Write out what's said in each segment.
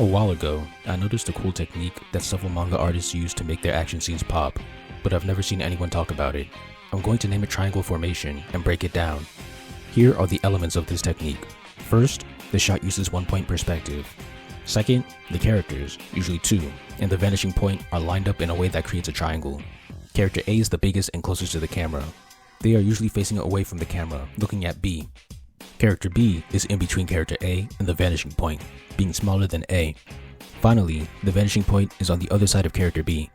A while ago, I noticed a cool technique that several manga artists use to make their action scenes pop, but I've never seen anyone talk about it. I'm going to name it triangle formation and break it down. Here are the elements of this technique. First, the shot uses 1-point perspective. Second, the characters, usually 2, and the vanishing point are lined up in a way that creates a triangle. Character A is the biggest and closest to the camera. They are usually facing away from the camera, looking at B. Character B is in between character A and the vanishing point, being smaller than A. Finally, the vanishing point is on the other side of character B.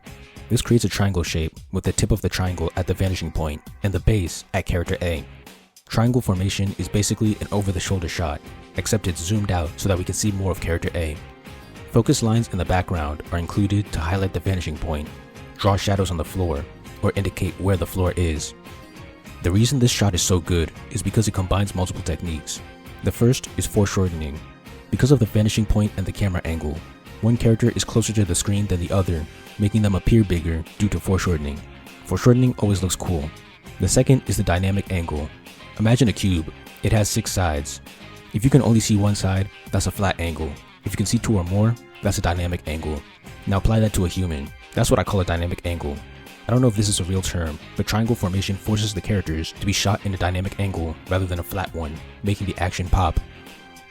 This creates a triangle shape with the tip of the triangle at the vanishing point and the base at character A. Triangle formation is basically an over-the-shoulder shot, except it's zoomed out so that we can see more of character A. Focus lines in the background are included to highlight the vanishing point, draw shadows on the floor, or indicate where the floor is. The reason this shot is so good is because it combines multiple techniques. The first is foreshortening. Because of the vanishing point and the camera angle, one character is closer to the screen than the other, making them appear bigger due to foreshortening. Foreshortening always looks cool. The second is the dynamic angle. Imagine a cube. It has 6 sides. If you can only see one side, that's a flat angle. If you can see 2 or more, that's a dynamic angle. Now apply that to a human. That's what I call a dynamic angle. I don't know if this is a real term, but triangle formation forces the characters to be shot in a dynamic angle rather than a flat one, making the action pop.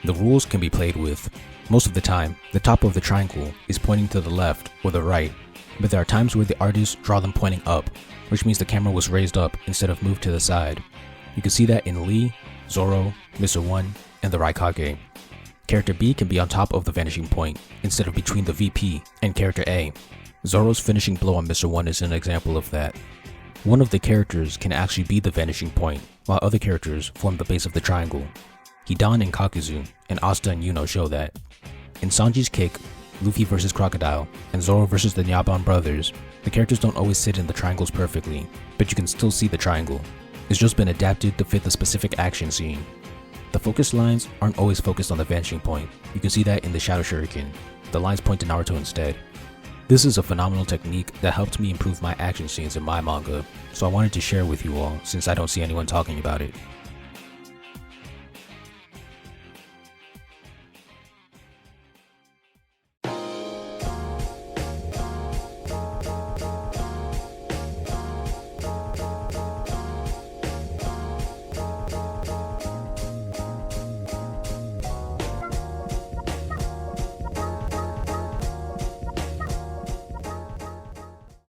The rules can be played with. Most of the time, the top of the triangle is pointing to the left or the right, but there are times where the artists draw them pointing up, which means the camera was raised up instead of moved to the side. You can see that in Lee, Zoro, Mr. 1, and the Raikage. Character B can be on top of the vanishing point instead of between the VP and character A. Zoro's finishing blow on Mr. 1 is an example of that. One of the characters can actually be the vanishing point, while other characters form the base of the triangle. Hidan and Kakuzu, and Asta and Yuno show that. In Sanji's Kick, Luffy vs Crocodile, and Zoro vs the Nyaban brothers, the characters don't always sit in the triangles perfectly, but you can still see the triangle. It's just been adapted to fit the specific action scene. The focus lines aren't always focused on the vanishing point. You can see that in the Shadow Shuriken. The lines point to Naruto instead. This is a phenomenal technique that helped me improve my action scenes in my manga, so I wanted to share with you all since I don't see anyone talking about it.